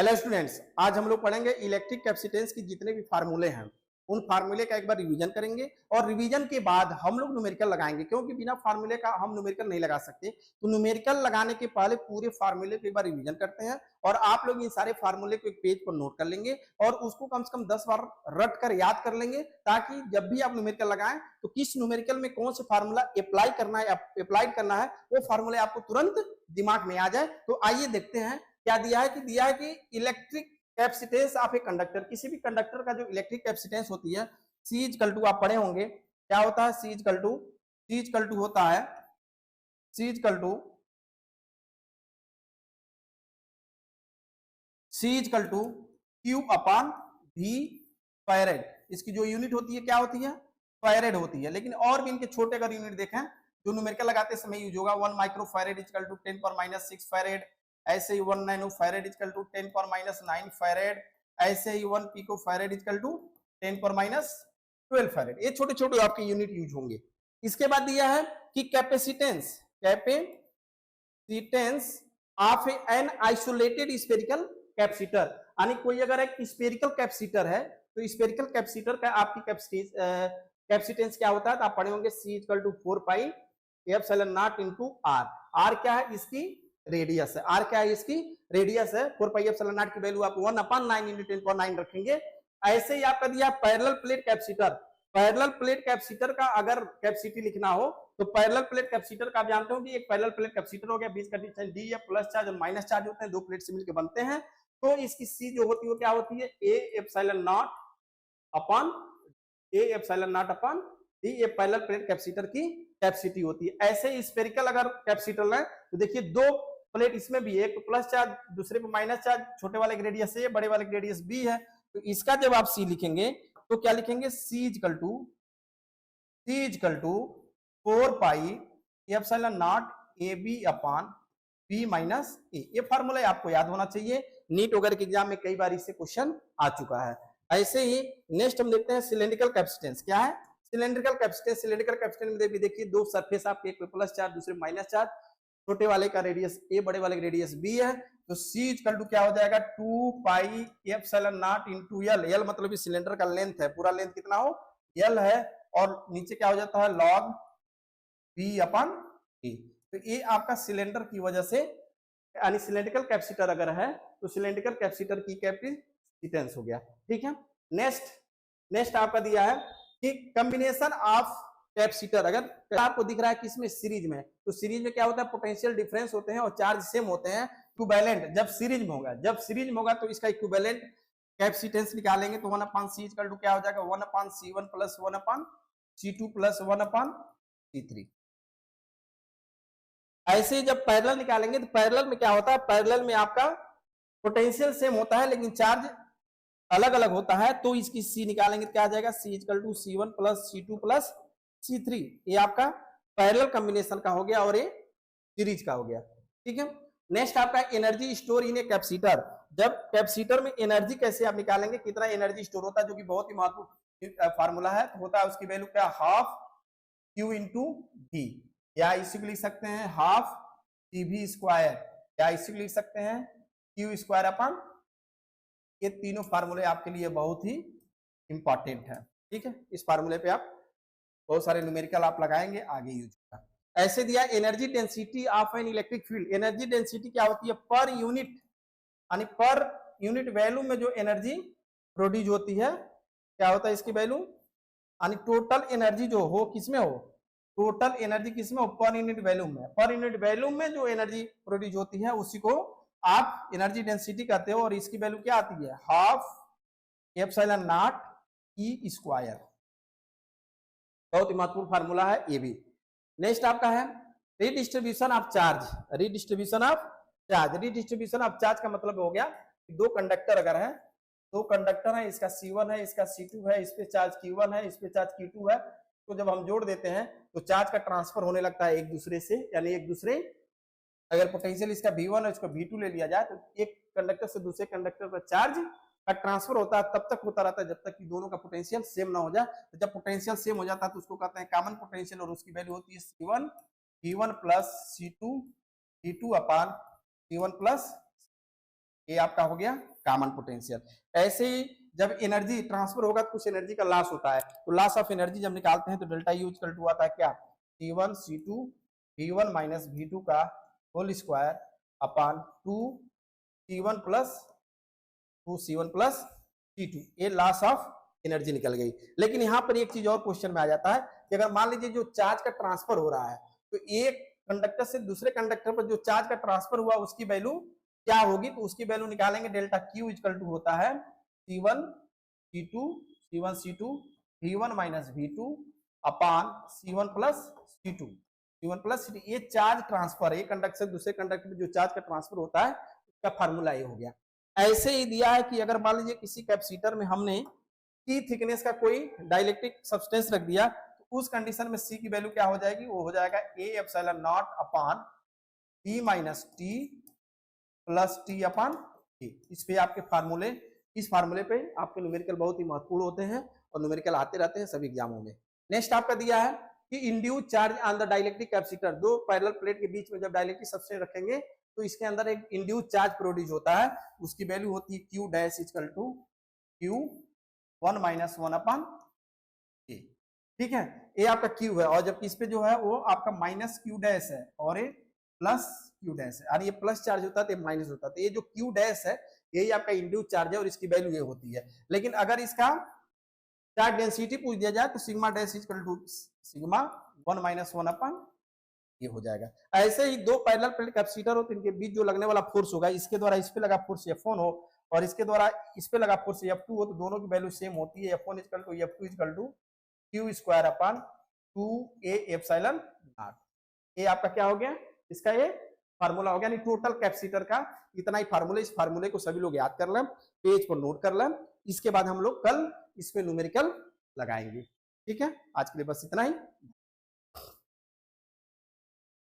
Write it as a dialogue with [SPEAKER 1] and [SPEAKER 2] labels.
[SPEAKER 1] Hello students, आज हम लोग पढ़ेंगे इलेक्ट्रिक कैपेसिटेंस की जितने भी फार्मूले हैं उन फार्मूले का एक बार रिवीजन करेंगे और रिवीजन के बाद हम लोग न्यूमेरिकल लगाएंगे, क्योंकि बिना फार्मूले का हम न्यूमेरिकल नहीं लगा सकते। तो न्यूमेरिकल लगाने के पहले पूरे फार्मूले को एक बार रिवीजन करते हैं और आप लोग इन सारे फार्मूले को एक पेज पर नोट कर लेंगे और उसको कम से कम 10 बार रट कर याद कर लेंगे, ताकि जब भी आप न्यूमेरिकल लगाएं तो किस न्यूमेरिकल में कौन से फार्मूला अप्लाई करना है वो फार्मूले आपको तुरंत दिमाग में आ जाए। तो आइए देखते हैं क्या दिया है कि electric capacitance of a conductor, किसी भी कंडक्टर का जो इलेक्ट्रिक कैपेसिटेंस होती है C इक्वल टू, आप पढ़े होंगे क्या होता है। C इक्वल टू होता है C equal to Q upon V farad. इसकी जो यूनिट होती है क्या होती है, फैरेड होती है। लेकिन और भी इनके छोटे अगर यूनिट देखें जो न्यूमेरिकल लगाते समय यूज होगा, 1 micro farad equal to 10⁻⁶ farad, ऐसे ही 1 nano farad equal to 10⁻⁹ farad, ऐसे ही 1 pico farad equal to 10⁻12 farad. ये छोटे छोटे आपके यूनिट यूज होंगे। इसके बाद दिया है कि capacitance of an isolated spherical capacitor, यानी कोई अगर एक स्फेरिकल कैपेसिटर है तो स्फेरिकल कैपेसिटर का आपकी कैपेसिटेंस क्या होता है, तो आप पढ़े होंगे C equal to 4 pi epsilon naught into R। R क्या है, इसकी रेडियस है। R क्या है, इसकी रेडियस है। 4 पाई एप्सिलॉन नॉट की वैल्यू आप 1/9 × 10⁹ रखेंगे। ऐसे ही आपका दिया parallel plate capacitor. Parallel plate capacitor का अगर कैपेसिटी लिखना हो तो पैरेलल प्लेट कैपेसिटर का आप जानते हो कि एक पैरेलल प्लेट कैपेसिटर हो गया, बीच का डिस्टेंस D या प्लस चार्ज और माइनस चार्ज होते हैं, दो प्लेट से मिलकर बनते हैं। तो इसकी C जो होती है वो क्या होती है, A epsilon not upon D। ये पैरेलल प्लेट कैपेसिटर की कैपेसिटी होती है। ऐसे स्फेरिकल अगर कैपेसिटर है तो देखिए दो प्लेट इसमें भी, एक प्लस चार्ज दूसरे पे माइनस चार्ज, छोटे वाले की रेडियस A, बड़े वाले की रेडियस B है। तो इसका जब आप C लिखेंगे तो क्या लिखेंगे, C equal to 4 pi epsilon naught AB upon B minus A। ये फार्मूला आपको याद होना चाहिए, नीट वगैरह के एग्जाम में कई बार इससे क्वेश्चन आ चुका है। ऐसे ही नेक्स्ट हम देखते हैं सिलेंड्रिकल कैपेसिटेंस। क्या है सिलेंड्रिकल कैपेसिटेंस? सिलेंड्रिकल कैपेसिटेंस में भी देखिए दो सरफेस आपके, एक पे प्लस चार्ज दूसरे माइनस चार्ज, छोटे वाले का रेडियस A, बड़े वाले का रेडियस B है। तो C इक्वल टू क्या हो जाएगा, 2 पाई epsilon naught into L। L मतलब इस सिलेंडर का लेंथ है, पूरा लेंथ कितना हो, L है, और नीचे क्या हो जाता है, log B अपॉन A। तो ये आपका सिलेंडर की वजह से, यानी सिलेंड्रिकल कैपेसिटर अगर है तो सिलेंड्रिकल कैपेसिटर की कैपेसिटेंस हो गया। ठीक है, नेक्स्ट आपका दिया है कि कॉम्बिनेशन ऑफ कैपेसिटर। अगर आपको दिख रहा है कि इसमें सीरीज में, तो सीरीज में क्या होता है, पोटेंशियल डिफरेंस होते हैं और चार्ज सेम होते हैं। इक्विवेलेंट जब सीरीज में होगा तो इसका इक्विवेलेंट कैपेसिटेंस निकालेंगे तो 1/C इक्वल टू क्या हो जाएगा, 1/C1 plus 1/C2 plus 1/C3। ऐसे ही जब पैरेलल निकालेंगे तो पैरेलल में क्या होता है, पैरेलल में आपका पोटेंशियल सेम होता है लेकिन चार्ज अलग अलग होता है। तो इसकी C निकालेंगे तो क्या आ जाएगा, C equal to C1 plus C2 plus C3। ये आपका पैरेलल कॉम्बिनेशन का हो गया और ये सीरीज का हो गया। ठीक है, नेक्स्ट आपका energy store in a capacitor. जब कैपेसिटर में एनर्जी कैसे आप निकालेंगे, कितना एनर्जी स्टोर होता है, जो कि बहुत ही महत्वपूर्ण फार्मूला है, तो होता है उसकी वैल्यू क्या, हाफ Q इंटू V, या इसी को लिख सकते हैं हाफ CV स्क्वायर, या इसी को लिख सकते हैं Q स्क्वायर अपॉन। ये तीनों फार्मूले आपके लिए बहुत ही इंपॉर्टेंट है। ठीक है, इस फार्मूले पे आप बहुत सारे न्यूमेरिकल आप लगाएंगे, आगे यूज होगा। ऐसे दिया energy density of an electric field. Energy density क्या होती है, पर यूनिट, यानी पर यूनिट वैल्यू में जो एनर्जी प्रोड्यूस होती है, क्या होता है इसकी वैल्यू, यानी टोटल एनर्जी जो हो किसमें हो, टोटल एनर्जी किसमें हो, पर यूनिट वैल्यू में। पर यूनिट वैल्यू में जो एनर्जी प्रोड्यूस होती है उसी को आप एनर्जी डेंसिटी कहते हो, और इसकी वैल्यू क्या आती है, half epsilon not E square. बहुत ही महत्वपूर्ण फार्मूला है ये भी। नेक्स्ट आपका है redistribution of charge. Redistribution of charge का मतलब हो गया कि दो कंडक्टर अगर है, दो कंडक्टर है, इसका C1 है, इसका C2 है, इस पे चार्ज Q1 है, इस पे चार्ज Q2 है, तो जब हम जोड़ देते हैं तो चार्ज का ट्रांसफर होने लगता है एक दूसरे से, यानी एक दूसरे, अगर पोटेंशियल इसका V1 है, इसका V2 ले लिया जाए तो एक कंडक्टर से दूसरे कंडक्टर पर चार्ज का ट्रांसफर होता है, तब तक होता रहता है जब तक कि दोनों का पोटेंशियल सेम ना हो जाए। तो जब पोटेंशियल सेम हो जाता है तो उसको कहते हैं कॉमन पोटेंशियल, और उसकी वैल्यू होती है C1 V1 plus C2 V2 upon C1 plus, ये आपका हो गया कॉमन पोटेंशियल। ऐसे ही जब एनर्जी ट्रांसफर होगा तो कुछ एनर्जी का लॉस होता है, तो लॉस ऑफ एनर्जी जब निकालते हैं तो डेल्टा यू इक्वल टू आता है क्या, C1 C2 V1 minus V2 का whole square upon 2 C1 plus 2 C1 plus C2, ये लॉस ऑफ एनर्जी निकल गई। लेकिन यहाँ पर एक चीज और क्वेश्चन में आ जाता है कि अगर मान लीजिए जो चार्ज का ट्रांसफर हो रहा है तो एक कंडक्टर से दूसरे कंडक्टर पर जो चार्ज का ट्रांसफर हुआ उसकी वैल्यू क्या होगी, तो उसकी वैल्यू निकालेंगे डेल्टा क्यू इक्वल टू होता है C1 C2 V1 minus V2 upon C1 plus C2। ये चार्ज ट्रांसफर, एक कंडक्टर से दूसरे कंडक्टर में जो चार्ज का ट्रांसफर होता है उसका फार्मूला ये हो गया। ऐसे ही दिया है कि अगर मान लीजिए किसी कैपेसिटर में हमने की थिकनेस का कोई डाइलेक्ट्रिक सब्सटेंस रख दिया तो उस कंडीशन में सी की वैल्यू क्या हो जाएगी, वो हो जाएगा A epsilon not upon T minus T plus T upon T. इस पे आपके फार्मूले, इस फार्मूले पे आपके न्यूमेरिकल बहुत ही महत्वपूर्ण होते हैं और न्यूमेरिकल आते रहते हैं सभी एग्जामों में। नेक्स्ट आपका दिया है कि induce charge on the dielectric capacitor, दो पैरेलल प्लेट के बीच में जब डाइलेक्ट्रिक सब्सटेंस रखेंगे तो इसके अंदर एक इंड्यूस चार्ज प्रोड्यूस होता है, उसकी वैल्यू होती है Q dash equal to Q 1 minus 1 upon A. ठीक है, ये आपका क्यू है और जबकि इस पे जो है वो आपका माइनस क्यू डैश है और ये प्लस क्यू डैश है, और ये प्लस चार्ज होता है तो माइनस होता है, तो ये जो क्यू डैश है यही आपका इंड्यूस चार्ज है और इसकी वैल्यू ये होती है। लेकिन अगर इसका चार्ज डेंसिटी पूछ दिया जाए तो sigma dash equal to sigma 1 minus 1 upon ये हो जाएगा। ऐसे ही दो पैरेलल प्लेट कैपेसिटर हो तो इनके बीच जो लगने वाला फोर्स होगा, इसके द्वारा इस पे लगा फोर्स F1 हो और इसके द्वारा इस पे लगा फोर्स F2 हो, तो दोनों की वैल्यू सेम होती है, F1 equal to F2 equal to q square upon 2a epsilon naught. ये आपका क्या हो गया, इसका ये फार्मूला हो गया, यानी टोटल कैपेसिटर का इतना ही फार्मूला। इस फार्मूले को सभी लोग याद कर लें, पेज पर नोट कर लें, इसके बाद हम लोग कल इस पे न्यूमेरिकल लगाएंगे। ठीक है, आज के लिए बस इतना ही।